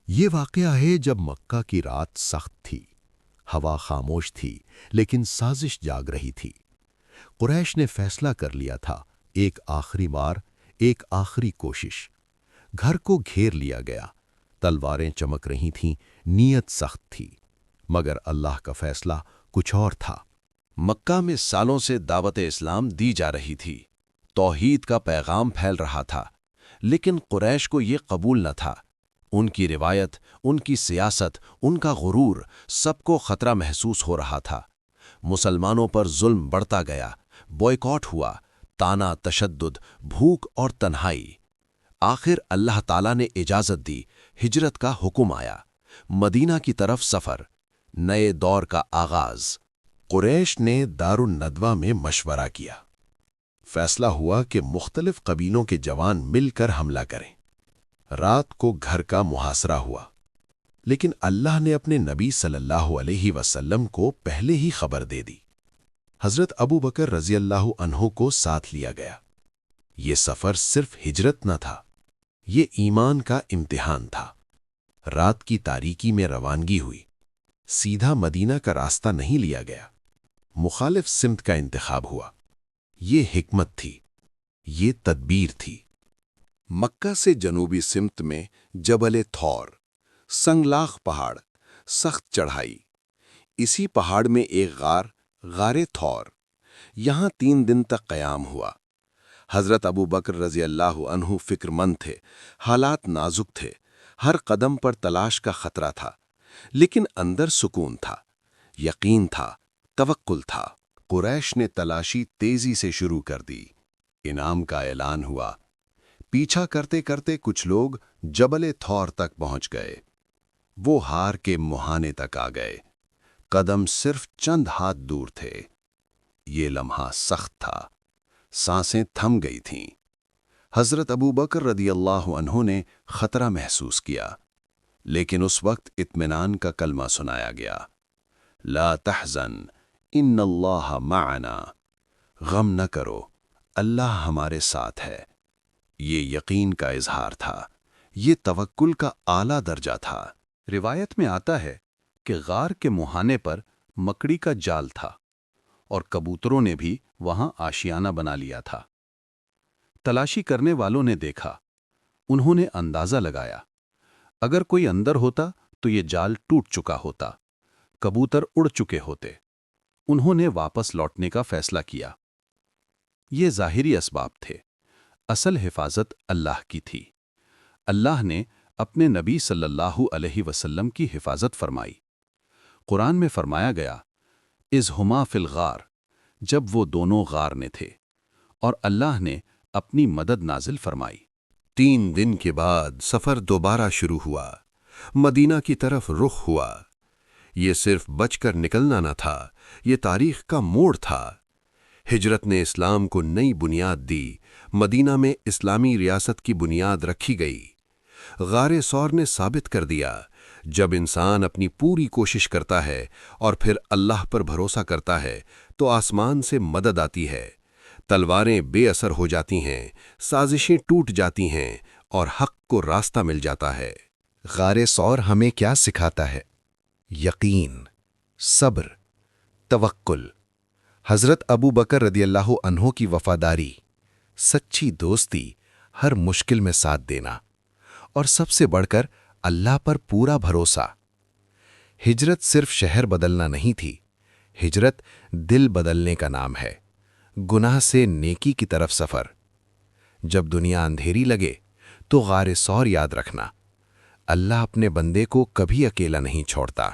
یہ واقعہ ہے جب مکہ کی رات سخت تھی، ہوا خاموش تھی، لیکن سازش جاگ رہی تھی۔ قریش نے فیصلہ کر لیا تھا، ایک آخری بار، ایک آخری کوشش۔ گھر کو گھیر لیا گیا، تلواریں چمک رہی تھیں، نیت سخت تھی، مگر اللہ کا فیصلہ کچھ اور تھا۔ مکہ میں سالوں سے دعوت اسلام دی جا رہی تھی، توحید کا پیغام پھیل رہا تھا، لیکن قریش کو یہ قبول نہ تھا۔ ان کی روایت، ان کی سیاست، ان کا غرور، سب کو خطرہ محسوس ہو رہا تھا۔ مسلمانوں پر ظلم بڑھتا گیا، بوائیکاٹ ہوا، تانا، تشدد، بھوک اور تنہائی۔ آخر اللہ تعالیٰ نے اجازت دی، ہجرت کا حکم آیا، مدینہ کی طرف سفر، نئے دور کا آغاز۔ قریش نے دار الندوہ میں مشورہ کیا۔ فیصلہ ہوا کہ مختلف قبیلوں کے جوان مل کر حملہ کریں۔ رات کو گھر کا محاصرہ ہوا، لیکن اللہ نے اپنے نبی صلی اللہ علیہ وسلم کو پہلے ہی خبر دے دی۔ حضرت ابو بکر رضی اللہ عنہ کو ساتھ لیا گیا۔ یہ سفر صرف ہجرت نہ تھا، یہ ایمان کا امتحان تھا۔ رات کی تاریکی میں روانگی ہوئی، سیدھا مدینہ کا راستہ نہیں لیا گیا، مخالف سمت کا انتخاب ہوا۔ یہ حکمت تھی، یہ تدبیر تھی۔ مکہ سے جنوبی سمت میں جبل تھور، سنگلاخ پہاڑ، سخت چڑھائی۔ اسی پہاڑ میں ایک غار تھور، یہاں 3 دن تک قیام ہوا۔ حضرت ابو بکر رضی اللہ عنہ فکر مند تھے، حالات نازک تھے، ہر قدم پر تلاش کا خطرہ تھا، لیکن اندر سکون تھا، یقین تھا، توکل تھا۔ قریش نے تلاشی تیزی سے شروع کر دی۔ انعام کا اعلان ہوا۔ پیچھا کرتے کرتے کچھ لوگ جبل تھور تک پہنچ گئے۔ وہ ہار کے مہانے تک آ گئے، قدم صرف چند ہاتھ دور تھے۔ یہ لمحہ سخت تھا، سانسیں تھم گئی تھیں۔ حضرت ابو بکر رضی اللہ عنہ نے خطرہ محسوس کیا، لیکن اس وقت اطمینان کا کلمہ سنایا گیا، لا تحزن ان اللہ معنا، غم نہ کرو، اللہ ہمارے ساتھ ہے۔ یہ یقین کا اظہار تھا، یہ توکل کا اعلیٰ درجہ تھا۔ روایت میں آتا ہے کہ غار کے مہانے پر مکڑی کا جال تھا اور کبوتروں نے بھی وہاں آشیانہ بنا لیا تھا۔ تلاشی کرنے والوں نے دیکھا، انہوں نے اندازہ لگایا، اگر کوئی اندر ہوتا تو یہ جال ٹوٹ چکا ہوتا، کبوتر اڑ چکے ہوتے۔ انہوں نے واپس لوٹنے کا فیصلہ کیا۔ یہ ظاہری اسباب تھے، اصل حفاظت اللہ کی تھی۔ اللہ نے اپنے نبی صلی اللہ علیہ وسلم کی حفاظت فرمائی۔ قرآن میں فرمایا گیا، اذ ہما فی الغار، جب وہ دونوں غار میں تھے، اور اللہ نے اپنی مدد نازل فرمائی۔ 3 دن کے بعد سفر دوبارہ شروع ہوا، مدینہ کی طرف رخ ہوا۔ یہ صرف بچ کر نکلنا نہ تھا، یہ تاریخ کا موڑ تھا۔ ہجرت نے اسلام کو نئی بنیاد دی، مدینہ میں اسلامی ریاست کی بنیاد رکھی گئی۔ غار ثور نے ثابت کر دیا، جب انسان اپنی پوری کوشش کرتا ہے اور پھر اللہ پر بھروسہ کرتا ہے تو آسمان سے مدد آتی ہے، تلواریں بے اثر ہو جاتی ہیں، سازشیں ٹوٹ جاتی ہیں اور حق کو راستہ مل جاتا ہے۔ غار ثور ہمیں کیا سکھاتا ہے؟ یقین، صبر، توکل، حضرت ابو بکر رضی اللہ عنہ کی وفاداری، سچی دوستی، ہر مشکل میں ساتھ دینا، اور سب سے بڑھ کر اللہ پر پورا بھروسہ۔ ہجرت صرف شہر بدلنا نہیں تھی، ہجرت دل بدلنے کا نام ہے، گناہ سے نیکی کی طرف سفر۔ جب دنیا اندھیری لگے تو غار ثور یاد رکھنا، اللہ اپنے بندے کو کبھی اکیلا نہیں چھوڑتا۔